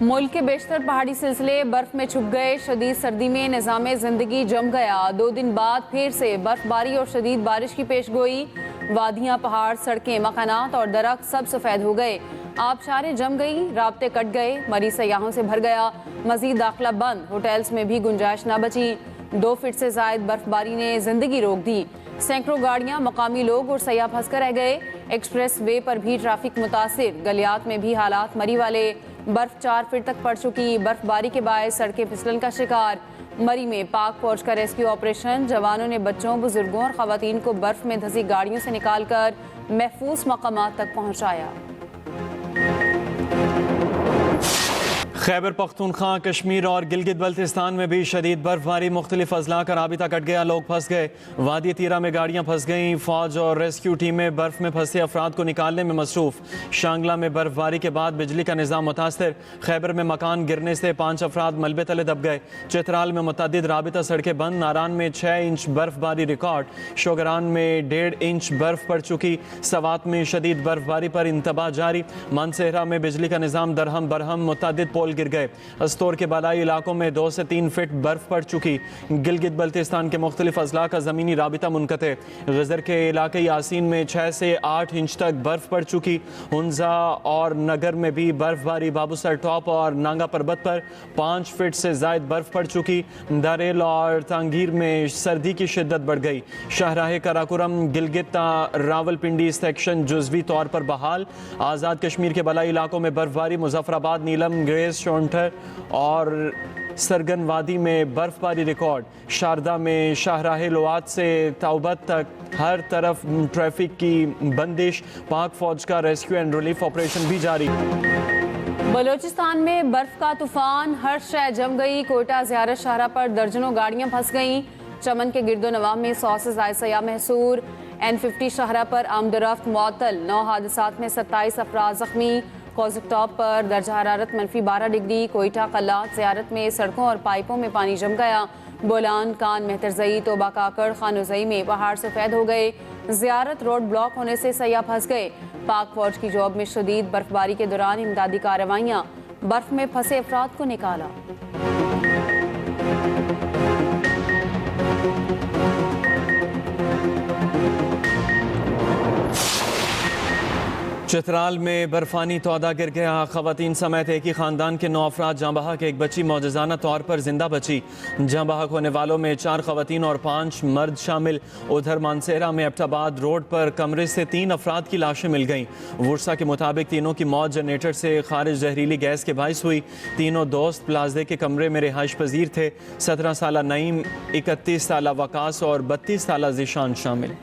मुल्क के बेशतर पहाड़ी सिलसिले बर्फ में छुप गए। शदीद सर्दी में निज़ाम ज़िंदगी जम गया। 2 दिन बाद फिर से बर्फबारी और शदीद बारिश की पेशगोई। वादियाँ, पहाड़, सड़कें, मकानात और दरख्त सब सफ़ेद हो गए। आबशारें जम गई, राब्ते कट गए, मरी सयाहों से भर गया। मजीद दाखिला बंद, होटल्स में भी गुंजाइश न बची। 2 फीट से जायद बर्फबारी ने जिंदगी रोक दी। सैकड़ों गाड़ियां, मकामी लोग और सयाह फंस कर रह गए। एक्सप्रेस वे पर भी ट्रैफिक मुतासिर। गलियात में भी हालात मरी वाले। बर्फ 4 फीट तक पड़ चुकी। बर्फबारी के बायस सड़कें फिसलन का शिकार। मरी में पाक फौज का रेस्क्यू ऑपरेशन। जवानों ने बच्चों, बुजुर्गों और खवातीन को बर्फ में धंसी गाड़ियों से निकालकर महफूज मकामात तक पहुंचाया। खैबर पख्तूनख्वा, कश्मीर और गिलगित बल्तिस्तान में भी शदीद बर्फबारी। मुख्तलिफ अजला का राबिता कट गया, लोग फंस गए। वादी तीरा में गाड़ियां फंस गईं। फौज और रेस्क्यू टीमें बर्फ में फंसे अफराद को निकालने में मसरूफ। शांगला में बर्फबारी के बाद बिजली का निज़ाम मुतासर। खैबर में मकान गिरने से 5 अफराद मलबे तले दब गए। चित्राल में मुतअद्दिद राबिता सड़कें बंद। नारान में 6 इंच बर्फबारी रिकॉर्ड। शोगरान में 1.5 इंच बर्फ पड़ चुकी। सवात में शदीद बर्फबारी पर इंतबाह जारी। मानसेहरा में बिजली का निज़ाम दरहम बरहम, मुतअद्दिद पोल गिर गए। अस्तोर के बालाई इलाकों में 2 से 3 फीट बर्फ पड़ चुकी। गिलगित बल्तिस्तान के मुख्तलिफ अजला का ज़मीनी राबिता मुनक़ते। गज़र के इलाके यासीन में 6 से 8 इंच तक बर्फ पड़ चुकी। हुंजा और नगर में भी बर्फबारी। बाबूसर टॉप और नांगा पर्वत पर 5 फीट से ज़ायद बर्फ पड़ चुकी। दारेल और तांगीर में सर्दी की शिद्दत बढ़ गई। शाहराह कराकोरम गिलगित रावलपिंडी सेक्शन जुज़वी तौर पर बहाल। आज़ाद कश्मीर के बलाई इलाकों में बर्फबारी। मुजफ्फराबाद, नीलम, ग्रेस, शोंठर और सरगन वादी में बर्फबारी रिकॉर्ड। शारदा में शाहराह लोआत से तौबत तक हर तरफ ट्रैफिक की बंदिश। पाक फौज का रेस्क्यू एंड रिलीफ ऑपरेशन भी जारी। बलोचिस्तान में बर्फ का तूफान, हर शय जम गई। कोयटा ज़ियारत शाहरा पर दर्जनों गाड़ियां फंस गईं। चमन के गिरदो नवाह में 100 से ज़ायद सयाह महसूर। N50 शाहरा पर आमदरफ्त मुअत्तल। 9 हादसात में 27 अफराद जख्मी। कौज़क टॉप पर दर्जा हरारत -12 डिग्री। कोयटा कल्लात ज़ियारत में सड़कों और पाइपों में पानी जम गया। बोलान, कान, मेहतरजई, तोबा काकड़, खानोजई में पहाड़ सफ़ेद हो गए। ज़ियारत रोड ब्लॉक होने से सयाह फंस गए। पाक फौज की जॉब में शदीद बर्फबारी के दौरान इमदादी कार्रवाइयाँ। बर्फ में फंसे अफराद को निकाला। चित्राल में बर्फानी तौदा गिर गया। खवातीन समेत एक ही खानदान के 9 अफराद जाँ बहक। एक बच्ची मौजज़ाना तौर पर जिंदा बची। जाँ बहक होने वालों में 4 खवातीन और 5 मर्द शामिल। उधर मानसेरा में एबटाबाद रोड पर कमरे से 3 अफराद की लाशें मिल गईं। वर्सा के मुताबिक तीनों की मौत जनरेटर से खारिज जहरीली गैस के बाइस हुई। तीनों दोस्त प्लाजे के कमरे में रिहाइश पजीर थे। 17 साला नईम, 31 साला वकास और 32 साला ज़ीशान शामिल।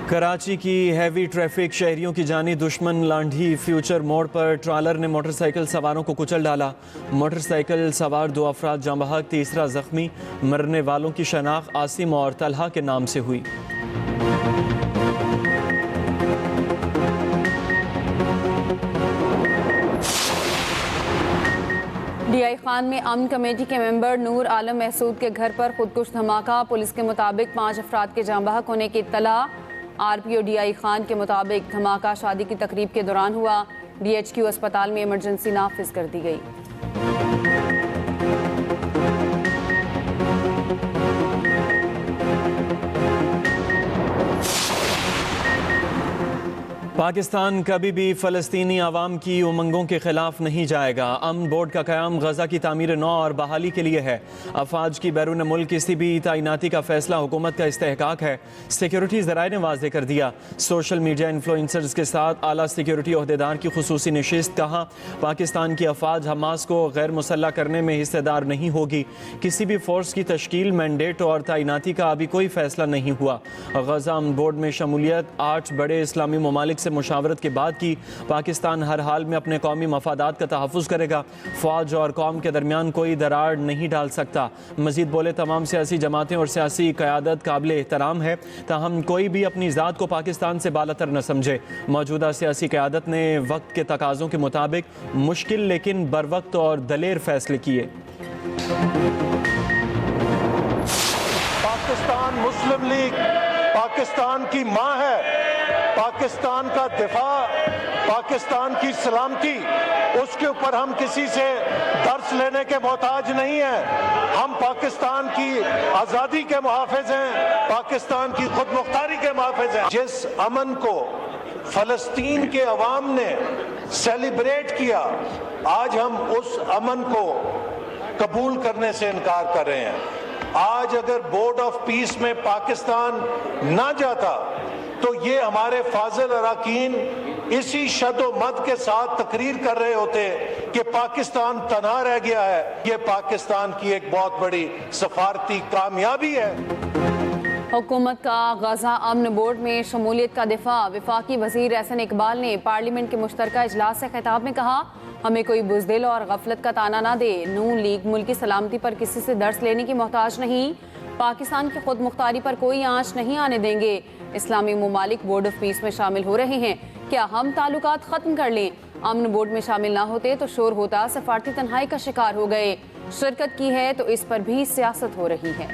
कराची की हैवी ट्रैफिक शहरियों की जानी दुश्मन लांढी। फ्यूचर मोड़ पर ट्रालर ने मोटरसाइकिल सवारों को कुचल डाला। मोटरसाइकिल सवार 2 अफराद जाँ बहक, तीसरा जख्मी। मरने वालों की शनाख्त आसिम और तलहा के नाम से हुई। DI खान में अमन कमेटी के मेंबर नूर आलम महसूद के घर पर खुदकुश धमाका। पुलिस के मुताबिक 5 अफराद के जाँ बहक होने की इत्तला। RPO DI खान के मुताबिक धमाका शादी की तकरीब के दौरान हुआ। DHQ अस्पताल में इमरजेंसी नाफिज कर दी गई। पाकिस्तान कभी भी फ़लस्तीनी आवाम की उमंगों के खिलाफ नहीं जाएगा। अमन बोर्ड का क़याम गज़ा की तामीर नौ और बहाली के लिए है। अफवाज की बैरून मुल्क किसी भी तैनाती का फैसला हुकूमत का इस्तेहकाक है। सिक्योरिटी ज़राए ने वाज़ेह कर दिया। सोशल मीडिया इन्फ्लुएंसर्स के साथ आला सिक्योरिटी ओहदेदार की खुसूसी नशिस्त। कहा, पाकिस्तान की अफवाज हमास को गैर मुसल्लह करने में हिस्सेदार नहीं होगी। किसी भी फोर्स की तश्कील, मैंडेट और तैनाती का अभी कोई फैसला नहीं हुआ। गज़ा अमन बोर्ड में शमूलियत 8 बड़े इस्लामी ममालिक से मुशावरत के बाद की। पाकिस्तान हर हाल में अपने कौमी मफादात का तहफ़्फ़ुज़ करेगा। फ़ौज और कौम के दरमियान कोई दरार नहीं डाल सकता। मज़ीद बोले, तमाम सियासी जमातें और सियासी क़यादत काबिल एहतराम है, ताहम कोई भी अपनी ज़ात को पाकिस्तान से बालातर न समझे। मौजूदा सियासी क़यादत ने वक्त के तकाज़ों के मुताबिक मुश्किल लेकिन बरवक्त और दलेर फैसले किए। पाकिस्तान मुस्लिम लीग पाकिस्तान की मां है, पाकिस्तान का दिफा, पाकिस्तान की सलामती, उसके ऊपर हम किसी से दर्स लेने के मोहताज नहीं हैं। हम पाकिस्तान की आज़ादी के मुहाफिज हैं, पाकिस्तान की खुद मुख्तारी के मुहाफिज हैं। जिस अमन को फलस्तीन के अवाम ने सेलिब्रेट किया, आज हम उस अमन को कबूल करने से इनकार कर रहे हैं। आज अगर बोर्ड ऑफ पीस में पाकिस्तान ना जाता तो ये हमारे फाजिल अरकान इसी शदो मद के साथ तकरीर कर रहे होते कि पाकिस्तान तन्हा रह गया है। ये पाकिस्तान की एक बहुत बड़ी सफारती कामयाबी है। हुकूमत का गजा अमन बोर्ड में शमूलियत का दिफा। वफाकी वजीर एहसन इकबाल ने पार्लियामेंट के मुश्तरका इजलास से खिताब में कहा, हमें कोई बुज़दिल और गफलत का ताना ना दे। नून लीग मुल्क की सलामती पर किसी से दर्स लेने की मोहताज नहीं, पाकिस्तान की खुद मुख्तारी पर कोई आंच नहीं आने देंगे। इस्लामी ममालिक बोर्ड ऑफ पीस में शामिल हो रहे हैं, क्या हम ताल्लुकात ख़त्म कर लें? अमन बोर्ड में शामिल ना होते तो शोर होता, सफारती तन्हाई का शिकार हो गए। शिरकत की है तो इस पर भी सियासत हो रही है।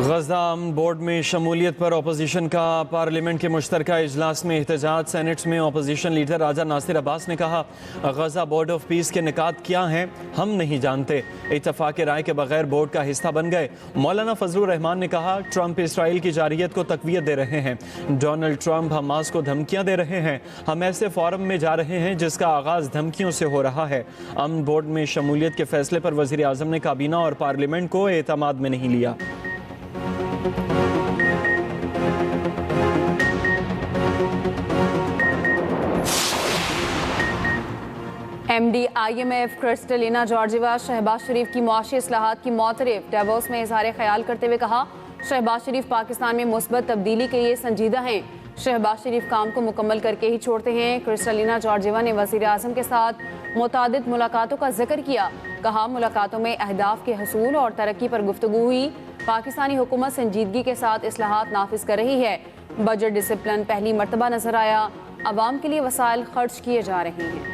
गजा अमन बोर्ड में शमूलियत पर अपोजिशन का पार्लियामेंट के मुश्तरका इजलास में एहतजाज। सेनेट में अपोजिशन लीडर राजा नासिर अब्बास ने कहा, गजा बोर्ड ऑफ पीस के निकात क्या हैं हम नहीं जानते, इत्तफाक राय के बगैर बोर्ड का हिस्सा बन गए। मौलाना फजलुर रहमान ने कहा, ट्रंप इसराइल की जारियत को तकवीत दे रहे हैं, डोनाल्ड ट्रंप हमास को धमकियां दे रहे हैं, हम ऐसे फोरम में जा रहे हैं जिसका आगाज धमकियों से हो रहा है। अमन बोर्ड में शमूलियत के फैसले पर वजीर आजम ने काबीना और पार्लियामेंट को एतमाद में नहीं लिया। MD-IMF क्रिस्टलिना जॉर्जिवा शहबाज शरीफ की मुआशी इस्लाहात की मौतरफ। डेवोस में इज़हार ख्याल करते हुए कहा, शहबाज शरीफ पाकिस्तान में मुस्बत तब्दीली के लिए संजीदा हैं, शहबाज शरीफ काम को मुकम्मल करके ही छोड़ते हैं। क्रिस्टलिना जॉर्जिवा ने वज़ीर आज़म के साथ मुतादिद मुलाकातों का जिक्र किया, कहा मुलाकातों में अहदाफ के हसूल और तरक्की पर गुफ्तगू हुई। पाकिस्तानी हुकूमत संजीदगी के साथ इस्लाहात नाफिज कर रही है, बजट डिसिप्लिन पहली मरतबा नजर आया, अवाम के लिए वसाइल खर्च किए जा रहे हैं।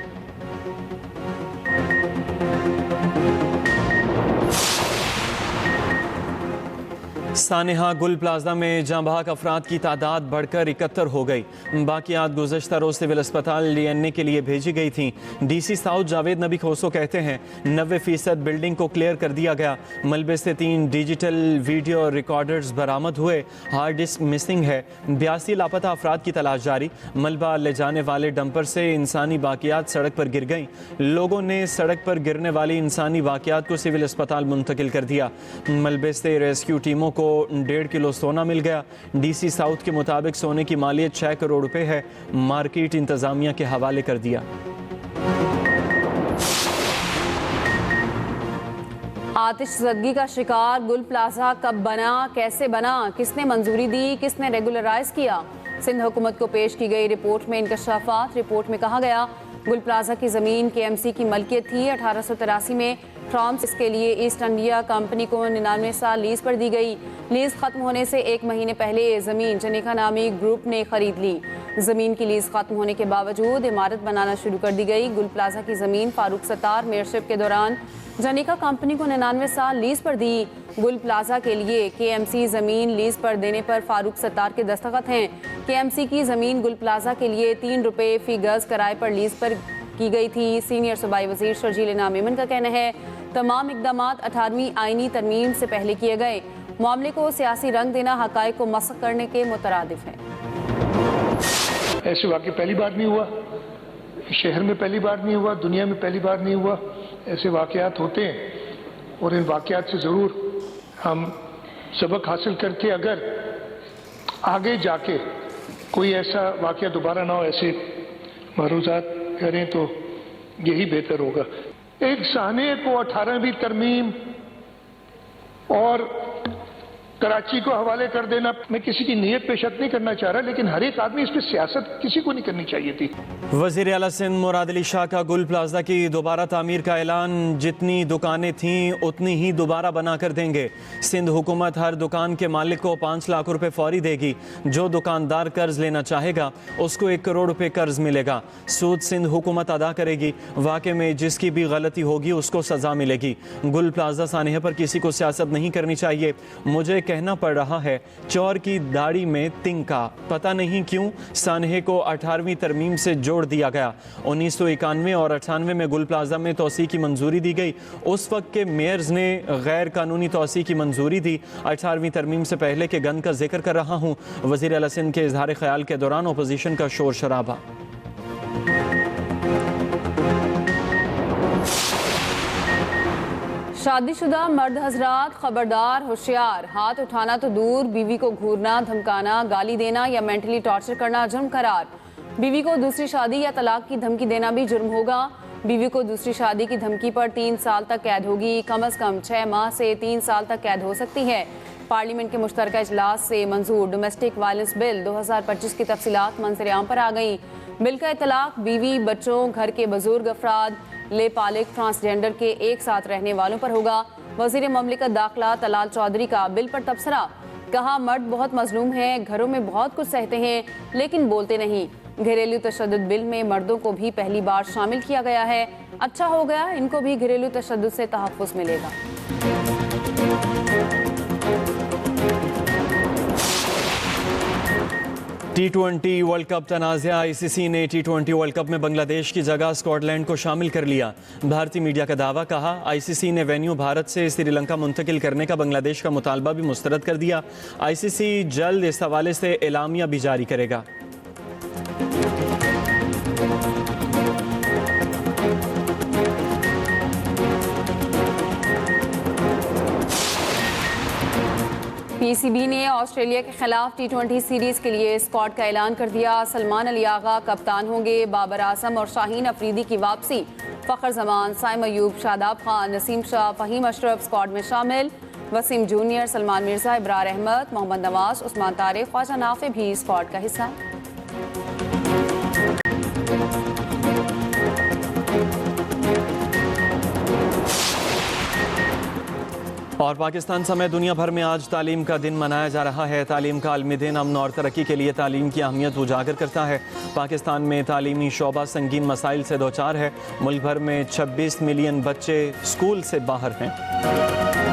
सानेहा गुल प्लाजा में जांबाक अफराद की तादाद बढ़कर 71 हो गई। बाकियात गुज़श्ता रोज सिविल अस्पताल DNA के लिए भेजी गई थी। DC साउथ जावेद नबी खोसो कहते हैं 90% बिल्डिंग को क्लियर कर दिया गया। मलबे से 3 डिजिटल वीडियो रिकॉर्डर्स बरामद हुए। हार्ड डिस्क मिसिंग है। 82 लापता अफराद की तलाश जारी। मलबा ले जाने वाले डंपर से इंसानी बाकियात सड़क पर गिर गई। लोगों ने सड़क पर गिरने वाली इंसानी बाकियात को सिविल अस्पताल मुंतकिल कर दिया। मलबे से रेस्क्यू टीमों को 1.5 किलो सोना मिल गया। DC साउथ के मुताबिक सोने की मालियत 6 करोड़ रुपए है। मार्केट इंतजामिया के हवाले कर दिया। आतिश ज़दगी का शिकार गुल प्लाजा कब बना, कैसे बना, किसने मंजूरी दी, किसने रेगुलराइज किया? सिंध हुकूमत को पेश की गई रिपोर्ट में इंकशाफात। रिपोर्ट में कहा गया, गुल प्लाजा की ज़मीन KMC की मलकियत थी। 1883 में फ्रांस इसके लिए ईस्ट इंडिया कंपनी को 99 साल लीज पर दी गई। लीज खत्म होने से 1 महीने पहले ज़मीन जनेका नामी ग्रुप ने खरीद ली। ज़मीन की लीज खत्म होने के बावजूद इमारत बनाना शुरू कर दी गई। गुल प्लाजा की ज़मीन फारूक सत्तार मेयरशिप के दौरान जनेका कंपनी को 99 साल लीज पर दी। गुल प्लाजा के लिए KMC ज़मीन लीज पर देने पर फारूक सत्तार के दस्तखत हैं। KMC की ज़मीन गुल प्लाजा के लिए 3 रुपये फी गज़ किराए पर लीज पर की गई थी। सीनियर सूबाई वजीर शर्जील नामेमन का कहना है, तमाम इक़दामात 18वीं आईनी तरमीम से पहले किए गए। मामले को सियासी रंग देना हक़ाइक़ को मसख़ करने के मुतरादिफ है। ऐसे वाक़े पहली बार नहीं हुआ, शहर में पहली बार नहीं हुआ, दुनिया में पहली बार नहीं हुआ। ऐसे वाक़यात होते हैं और इन वाक़यात से ज़रूर हम सबक हासिल करके अगर आगे जाके कोई ऐसा वाक़या दोबारा ना हो, ऐसे मरूज़ात करें तो यही बेहतर होगा। एक साने को 18वीं तरमीम और कराची को हवाले कर देना, मैं किसी की नीयत पे शक नहीं करना चाह रहा, लेकिन हर एक आदमी इस पर सियासत किसी को नहीं करनी चाहिए थी। वज़ीर आला सिंध मुराद अली शाह का गुल प्लाजा की दोबारा तामीर का ऐलान। जितनी दुकानें थीं उतनी ही दोबारा बना कर देंगे। सिंध हुकूमत हर दुकान के मालिक को 5 लाख रुपए फौरी देगी। जो दुकानदार कर्ज लेना चाहेगा उसको 1 करोड़ रुपए कर्ज मिलेगा। सूद सिंध हुकूमत अदा करेगी। वाक़े में जिसकी भी गलती होगी उसको सजा मिलेगी। गुल प्लाजा सानहे पर किसी को सियासत नहीं करनी चाहिए। मुझे कहना पड़ रहा है चोर की दाढ़ी में तिनका। पता नहीं क्यों सानहे को 18वीं तरमीम से जोड़ दिया गया। 1991 और 98 में गुल प्लाजा में तोसी की मंजूरी दी गई। उस वक्त के मेयर्स ने गैर कानूनी तोसी की मंजूरी दी। 18वीं तरमीम से पहले के गन का जिक्र कर रहा हूँ। वज़ीर आला सिंध के इजहार ख्याल के दौरान अपोजिशन का शोर शराबा। शादीशुदा मर्द हजरात खबरदार, होशियार। हाथ उठाना तो दूर, बीवी को घूरना, धमकाना, गाली देना या मेंटली टॉर्चर करना जुर्म करार। बीवी को दूसरी शादी या तलाक की धमकी देना भी जुर्म होगा। बीवी को दूसरी शादी की धमकी पर 3 साल तक कैद होगी। कम से कम 6 माह से 3 साल तक कैद हो सकती है। पार्लियामेंट के मुश्तरका इजलास से मंजूर डोमेस्टिक वायलेंस बिल 2025 की तफसीलात मंजर आम पर आ गई। बिल का इतलाक बीवी, बच्चों, घर के बुजुर्ग अफराद, लेपालिक, ट्रांसजेंडर के एक साथ रहने वालों पर होगा। वजीर ममलिकत दाखिला तलाल चौधरी का बिल पर तबसरा। कहा मर्द बहुत मजलूम हैं, घरों में बहुत कुछ सहते हैं लेकिन बोलते नहीं। घरेलू तशद्दुद बिल में मर्दों को भी पहली बार शामिल किया गया है। अच्छा हो गया, इनको भी घरेलू तशद्दुद से तहफ़्फ़ुज़ मिलेगा। T20 world cup तनाज़ा। ICC ने T20 वर्ल्ड कप में बांग्लादेश की जगह स्कॉटलैंड को शामिल कर लिया। भारतीय मीडिया का दावा। कहा ICC ने वेन्यू भारत से श्रीलंका मुंतकिल करने का बांग्लादेश का मुतालबा भी मुस्तरद कर दिया। ICC जल्द इस हवाले से एलामिया भी जारी करेगा। PCB ने ऑस्ट्रेलिया के खिलाफ T20 सीरीज के लिए स्क्वाड का ऐलान कर दिया। सलमान अली आगा कप्तान होंगे। बाबर आजम और शाहीन अफरीदी की वापसी। फ़खर जमान, साइम अयूब, शादाब खान, नसीम शाह, फ़हीम अशरफ स्क्वाड में शामिल। वसीम जूनियर, सलमान मिर्जा, इब्रार अहमद, मोहम्मद नवाज, उस्मान तारिक, ख्वाजा नाफे भी स्क्वाड का हिस्सा। और पाकिस्तान समेत दुनिया भर में आज तालीम का दिन मनाया जा रहा है। तालीम का आलमी दिन अमन और तरक्की के लिए तालीम की अहमियत उजागर करता है। पाकिस्तान में तालीमी शोबा संगीन मसाइल से दो चार है। मुल्क भर में 26 मिलियन बच्चे स्कूल से बाहर हैं।